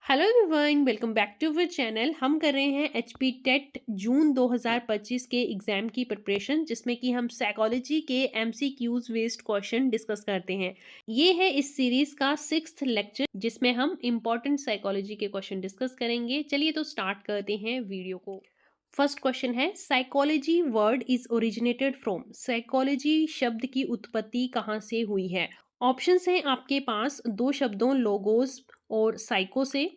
Hello everyone, welcome back to our channel. हम कर रहे हैं एचपी टेट जून 2025 के एग्जाम की प्रिपरेशन, जिसमें कि हम साइकोलॉजी के एमसीक्यूज बेस्ड क्वेश्चन डिस्कस करते हैं। ये है इस सीरीज का 6th लेक्चर, जिसमें हम इंपॉर्टेंट साइकोलॉजी के क्वेश्चन डिस्कस करेंगे। चलिए तो स्टार्ट करते हैं वीडियो को। फर्स्ट क्वेश्चन है, psychology word is originated from. Psychology शब्द की उत्पत्ति कहाँ से हुई है? ऑप्शंस हैं आपके पास दो शब्दों लोगोस और साइको से,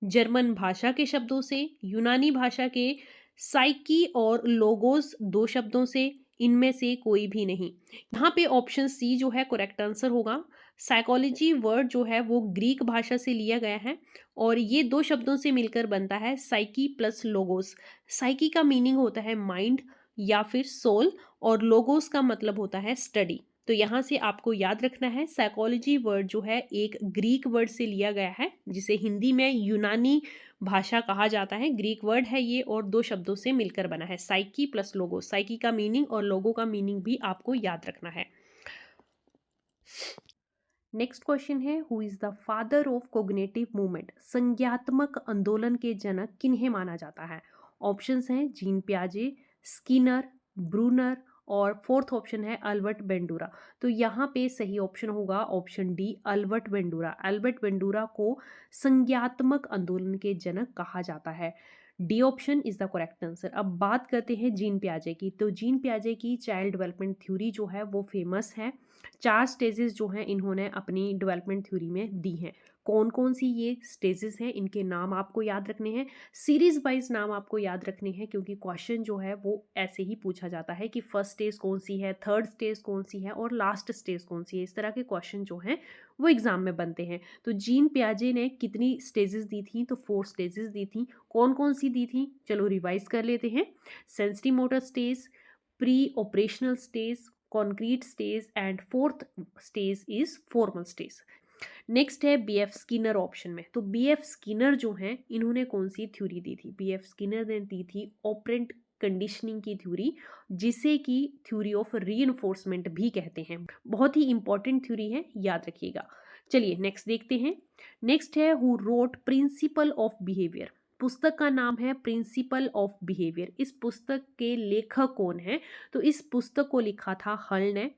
जर्मन भाषा के शब्दों से, यूनानी भाषा के साइकी और लोगोस दो शब्दों से, इनमें से कोई भी नहीं। यहाँ पे ऑप्शन सी जो है करेक्ट आंसर होगा। साइकोलॉजी वर्ड जो है वो ग्रीक भाषा से लिया गया है और ये दो शब्दों से मिलकर बनता है साइकी प्लस लोगोस। साइकी का मीनिंग होता है माइंड या फिर सोल और लोगोस का मतलब होता है स्टडी। तो यहाँ से आपको याद रखना है साइकोलॉजी वर्ड जो है एक ग्रीक वर्ड से लिया गया है, जिसे हिंदी में यूनानी भाषा कहा जाता है। ग्रीक वर्ड है ये और दो शब्दों से मिलकर बना है, साइकी प्लस लोगो। साइकी का मीनिंग और लोगो का मीनिंग भी आपको याद रखना है। नेक्स्ट क्वेश्चन है, who is the father of cognitive movement. संज्ञात्मक आंदोलन के जनक किन्हें माना जाता है? ऑप्शंस हैं जीन पियाजे, स्किनर, ब्रूनर और फोर्थ ऑप्शन है अल्बर्ट बेंडूरा। तो यहाँ पे सही ऑप्शन होगा option D, Albert Bandura. Albert Bandura को संज्ञात्मक आंदोलन के जनक कहा जाता है। D option is the correct answer. अब बात करते हैं जीन पियाजे की। तो जीन पियाजे की चाइल्ड डेवलपमेंट थ्योरी जो है वो फेमस है। 4 स्टेजेस जो हैं इन्होंने अपनी डेवलपमेंट थ्योरी में दी हैं। कौन कौन सी ये स्टेजेस हैं, इनके नाम आपको याद रखने हैं। सीरीज वाइज नाम आपको याद रखने हैं, क्योंकि क्वेश्चन जो है वो ऐसे ही पूछा जाता है कि फर्स्ट स्टेज कौन सी है, थर्ड स्टेज कौन सी है और लास्ट स्टेज कौन सी है। इस तरह के क्वेश्चन जो हैं वो एग्जाम में बनते हैं। तो जीन पियाजे ने कितनी स्टेजेस दी थी? तो 4 स्टेजेस दी थी। कौन कौन सी दी थी, चलो रिवाइज कर लेते हैं। Sensitive motor stage, pre operational stage, concrete stage and fourth stage is formal stage. Next है बीएफ स्किनर ऑप्शन में। तो बीएफ स्किनर जो हैं इन्होंने कौन सी थ्योरी दी थी? बीएफ स्किनर ने दी थी ऑपरेंट कंडीशनिंग की थ्योरी, जिसे कि थ्योरी ऑफ रीइंफोर्समेंट भी कहते हैं। बहुत ही इंपॉर्टेंट थ्योरी है, याद रखिएगा। चलिए नेक्स्ट देखते हैं। नेक्स्ट है, who wrote principle of behaviour. पुस्तक का नाम है प्रिंसिपल ऑफ बिहेवियर। इस पुस्तक के लेखक कौन है? तो इस पुस्तक को लिखा था हल ने।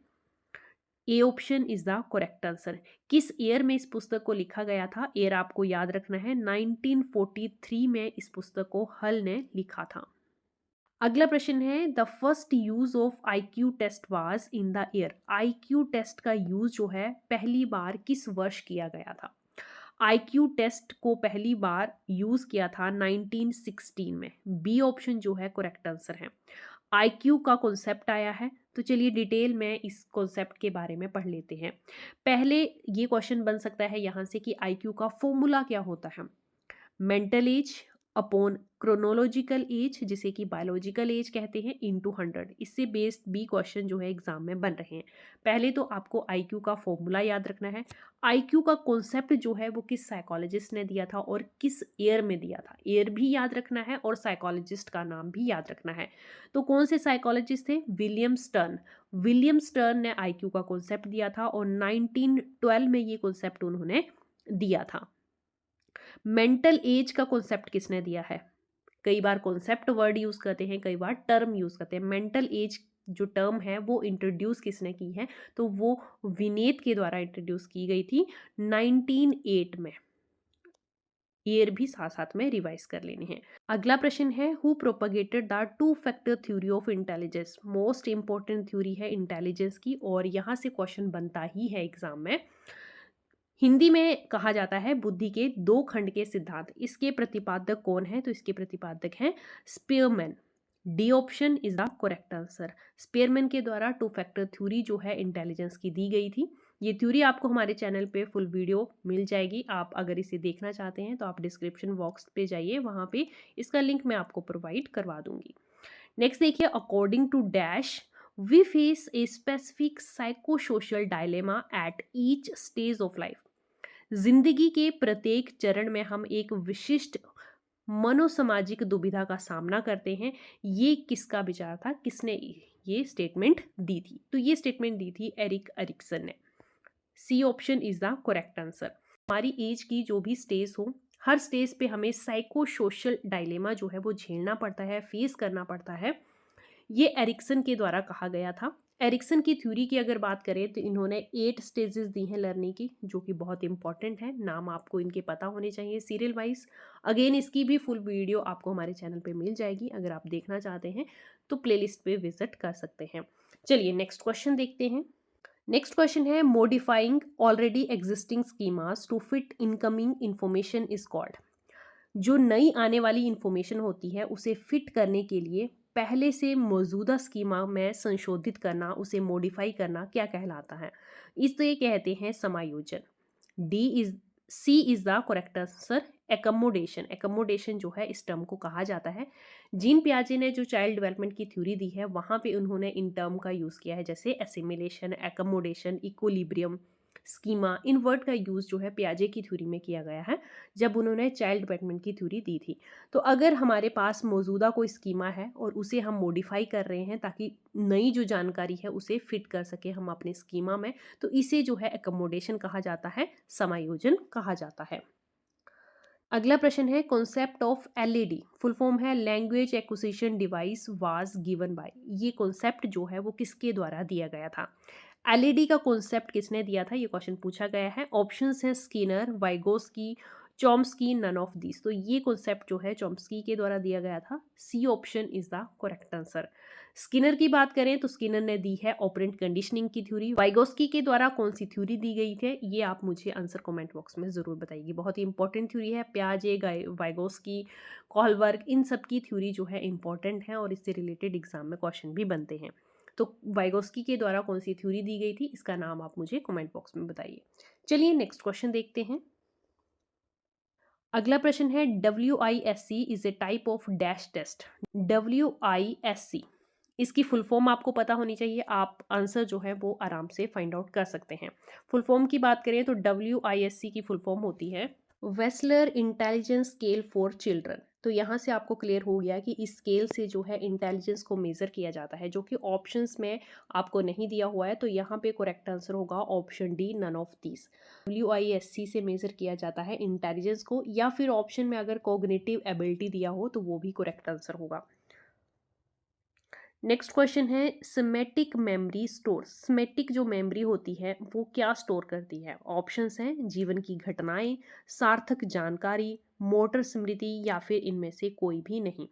A option is the correct answer. किस ईयर में इस पुस्तक को लिखा गया था? ईयर आपको याद रखना है, 1943 में इस पुस्तक को हल ने लिखा था। अगला प्रश्न है, the first use of IQ test was in the year. IQ test का यूज जो है पहली बार किस वर्ष किया गया था? आईक्यू टेस्ट को पहली बार यूज किया था 1916 में। बी ऑप्शन जो है करेक्ट आंसर है। आईक्यू का कॉन्सेप्ट आया है, तो चलिए डिटेल में इस कॉन्सेप्ट के बारे में पढ़ लेते हैं। पहले ये क्वेश्चन बन सकता है यहाँ से कि आईक्यू का फॉर्मूला क्या होता है? Mental as upon chronological age, जिसे कि बायोलॉजिकल एज कहते हैं, इनटू 100। इससे बेस्ड बी क्वेश्चन जो है एग्जाम में बन रहे हैं। पहले तो आपको आईक्यू का फॉर्मूला याद रखना है। आईक्यू का कॉन्सेप्ट जो है वो किस साइकोलॉजिस्ट ने दिया था और किस ईयर में दिया था, ईयर भी याद रखना है और साइकोलॉजिस्ट का नाम भी याद रखना है। तो कौन से साइकोलॉजिस्ट थे? William stern. विलियम स्टर्न ने आईक्यू का कॉन्सेप्ट दिया था और 1912 में ये कॉन्सेप्ट उन्होंने दिया था। मेंटल एज का कॉन्सेप्ट किसने दिया है? कई बार कॉन्सेप्ट वर्ड यूज करते हैं, कई बार टर्म यूज करते हैं। मेंटल एज जो टर्म है वो इंट्रोड्यूस किसने की है? तो वो विनेत के द्वारा इंट्रोड्यूस की गई थी 1908 में। ईयर भी साथ साथ में रिवाइज कर लेनी है। अगला प्रश्न है, who propagated the two factor theory of intelligence. Most important theory है इंटेलिजेंस की और यहाँ से क्वेश्चन बनता ही है एग्जाम में। हिंदी में कहा जाता है बुद्धि के दो खंड के सिद्धांत। इसके प्रतिपादक कौन है? तो इसके प्रतिपादक हैं Spearman. D option is the correct answer. Spearman के द्वारा टू फैक्टर थ्योरी जो है इंटेलिजेंस की दी गई थी। ये थ्योरी आपको हमारे चैनल पे फुल वीडियो मिल जाएगी। आप अगर इसे देखना चाहते हैं तो आप डिस्क्रिप्शन बॉक्स पे जाइए, वहां पे इसका लिंक मैं आपको प्रोवाइड करवा दूंगी। नेक्स्ट देखिए, according to dash we face a specific psychosocial dilemma at each stage of life. जिंदगी के प्रत्येक चरण में हम एक विशिष्ट मनोसामाजिक दुविधा का सामना करते हैं। ये किसका विचार था? किसने ये स्टेटमेंट दी थी? तो ये स्टेटमेंट दी थी एरिक एरिक्सन ने। C option is the correct answer. हमारी एज की जो भी स्टेज हो, हर स्टेज पे हमें साइको सोशल डायलेमा जो है वो झेलना पड़ता है, फेस करना पड़ता है। ये एरिक्सन के द्वारा कहा गया था। एरिक्सन की थ्योरी की अगर बात करें तो इन्होंने 8 स्टेजेस दी हैं लर्निंग की, जो कि बहुत इंपॉर्टेंट है। नाम आपको इनके पता होने चाहिए सीरियल वाइज। अगेन इसकी भी फुल वीडियो आपको हमारे चैनल पे मिल जाएगी, अगर आप देखना चाहते हैं तो प्लेलिस्ट पे विजिट कर सकते हैं। चलिए नेक्स्ट क्वेश्चन देखते हैं। नेक्स्ट क्वेश्चन है, modifying already existing schemas to fit incoming information is called. जो नई आने वाली इंफॉर्मेशन होती है उसे फिट करने के लिए पहले से मौजूदा स्कीमा में संशोधित करना, उसे मॉडिफाई करना क्या कहलाता है? इसे कहते हैं समायोजन। D is C is the correct answer, accommodation. Accommodation जो है इस टर्म को कहा जाता है। जीन पियाजे ने जो चाइल्ड डेवलपमेंट की थ्योरी दी है वहां पे उन्होंने इन टर्म का यूज किया है, जैसे एसिमिलेशन, एकोमोडेशन, इक्विलिब्रियम, स्कीमा। इन वर्ड का यूज जो है पियाजे की थ्योरी में किया गया है जब उन्होंने चाइल्ड डेवलपमेंट की थ्योरी दी थी। तो अगर हमारे पास मौजूदा कोई स्कीमा है और उसे हम मॉडिफाई कर रहे हैं ताकि नई जो जानकारी है उसे फिट कर सके हम अपने स्कीमा में, तो इसे जो है एकोमोडेशन कहा जाता है, समायोजन कहा जाता है। अगला प्रश्न है, concept of LAD full form है language acquisition device was given by. ये कॉन्सेप्ट जो है वो किसके द्वारा दिया गया था? एलईडी का कॉन्सेप्ट किसने दिया था, ये क्वेश्चन पूछा गया है। ऑप्शंस है Skinner, Vygotsky, Chomsky, none of this. तो ये कॉन्सेप्ट जो है चॉम्स्की के द्वारा दिया गया था। C option is the correct answer. Skinner की बात करें तो स्किनर ने दी है ऑपरेंट कंडीशनिंग की थ्योरी। वाइगोस्की के द्वारा कौन सी थ्योरी दी गई थी, ये आप मुझे आंसर कमेंट बॉक्स में जरूर बताइए। बहुत ही इंपॉर्टेंट थ्योरी है। पियाजे, वाइगोस्की, कोहलबर्ग, इन सब की थ्योरी जो है इंपॉर्टेंट है और इससे रिलेटेड एग्जाम में क्वेश्चन भी बनते हैं। तो वाइगोस्की के द्वारा कौन सी थ्योरी दी गई थी, इसका नाम आप मुझे कमेंट बॉक्स में बताइए। चलिए नेक्स्ट क्वेश्चन देखते हैं। अगला प्रश्न है, WISC is a type of dash test. WISC इसकी फुल फॉर्म आपको पता होनी चाहिए, आप आंसर जो है वो आराम से फाइंड आउट कर सकते हैं। फुल फॉर्म की बात करें तो WISC की फुल फॉर्म होती है Wechsler intelligence scale for children. तो यहाँ से आपको क्लियर हो गया कि इस स्केल से जो है इंटेलिजेंस को मेजर किया जाता है, जो कि ऑप्शंस में आपको नहीं दिया हुआ है। तो यहाँ पे करेक्ट आंसर होगा option D, none of this. WISC से मेजर किया जाता है इंटेलिजेंस को, या फिर ऑप्शन में अगर कॉग्निटिव एबिलिटी दिया हो तो वो भी करेक्ट आंसर होगा। नेक्स्ट क्वेश्चन है, सिमेटिक मेमोरी स्टोर। सिमेटिक जो मेमोरी होती है वो क्या स्टोर करती है? ऑप्शंस हैं जीवन की घटनाएं, सार्थक जानकारी, मोटर स्मृति, या फिर इनमें से कोई भी नहीं।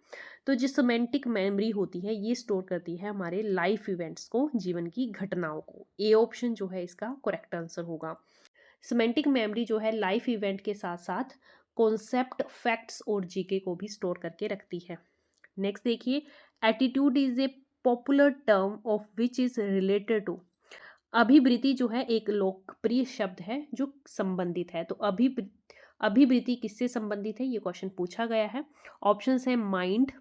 तो जो सिमेंटिक मेमोरी होती है ये स्टोर करती है हमारे लाइफ इवेंट्स को, जीवन की घटनाओं को। ए ऑप्शन जो है इसका करेक्ट आंसर होगा। सिमेंटिक मेमोरी जो है लाइफ इवेंट के साथ साथ कॉन्सेप्ट, फैक्ट्स और जीके को भी स्टोर करके रखती है। नेक्स्ट देखिए, attitude is a popular term of which is related to. अभिवृत्ति जो है एक लोकप्रिय शब्द है जो संबंधित है। तो अभिवृत्ति किससे संबंधित है, ये क्वेश्चन पूछा गया है। ऑप्शंस है माइंड,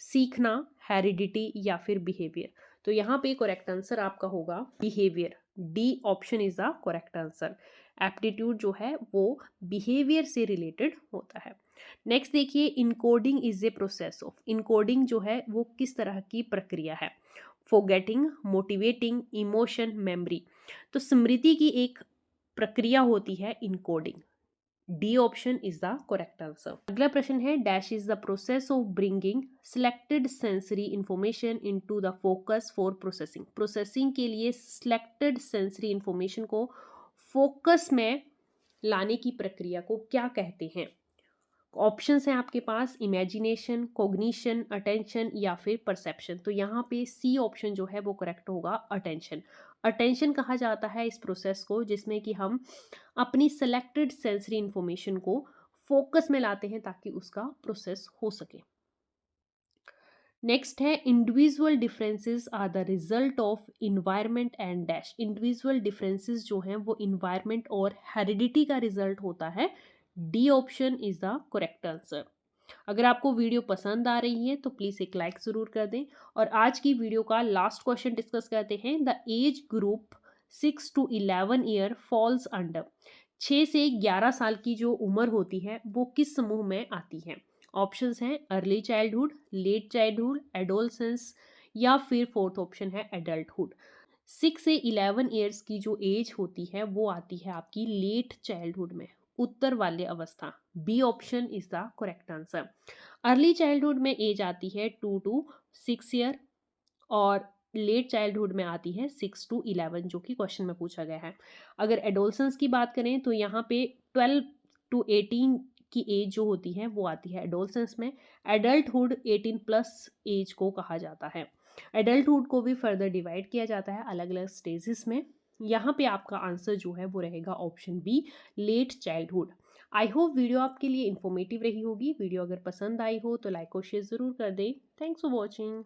सीखना, हेरिडिटी, या फिर बिहेवियर। तो यहाँ पे करेक्ट आंसर आपका होगा behaviour. D option is the correct answer. Aptitude जो है वो बिहेवियर से रिलेटेड होता है। नेक्स्ट देखिए, encoding is a process of. Encoding जो है वो किस तरह की प्रक्रिया है? Forgetting, motivating, emotion, memory. तो स्मृति की एक प्रक्रिया होती है encoding. D option is the correct answer. अगला प्रश्न है, dash is the process of bringing selected sensory information into the focus for processing. Processing के लिए सिलेक्टेड सेंसरी इंफॉर्मेशन को फोकस में लाने की प्रक्रिया को क्या कहते हैं? ऑप्शंस हैं आपके पास इमेजिनेशन, कॉग्निशन, अटेंशन, या फिर परसेप्शन। तो यहाँ पे सी ऑप्शन जो है वो करेक्ट होगा, अटेंशन। अटेंशन कहा जाता है इस प्रोसेस को जिसमें कि हम अपनी सेलेक्टेड सेंसरी इंफॉर्मेशन को फोकस में लाते हैं ताकि उसका प्रोसेस हो सके। नेक्स्ट है, individual differences are the result of environment and dash. Individual differences जो हैं वो इन्वायरमेंट और हेरिडिटी का रिजल्ट होता है। D option is the correct answer. अगर आपको वीडियो पसंद आ रही है तो प्लीज एक लाइक जरूर कर दें। और आज की वीडियो का लास्ट क्वेश्चन डिस्कस करते हैं। The age group 6 to 11 year falls under. 6 से 11 साल की जो उम्र होती है वो किस समूह में आती है? ऑप्शंस हैं early childhood, late childhood, adolescence, या फिर फोर्थ ऑप्शन है एडल्टहुड। 6 से 11 ईयर्स की जो एज होती है वो आती है आपकी लेट चाइल्डहुड में। उत्तर वाली अवस्था। B option is the correct answer. Early childhood में एज आती है 2 to 6 ईयर और लेट चाइल्डहुड में आती है 6 to 11, जो कि क्वेश्चन में पूछा गया है। अगर एडोलसेंस की बात करें तो यहाँ पे 12 to 18 की एज जो होती है वो आती है एडोलसेंस में। एडल्टहुड 18 प्लस एज को कहा जाता है। एडल्टहुड को भी फर्दर डिवाइड किया जाता है अलग अलग स्टेजेस में। यहाँ पे आपका आंसर जो है वो रहेगा option B, late childhood. I hope video आपके लिए इन्फॉर्मेटिव रही होगी। वीडियो अगर पसंद आई हो तो लाइक और शेयर ज़रूर कर दें। Thanks for watching.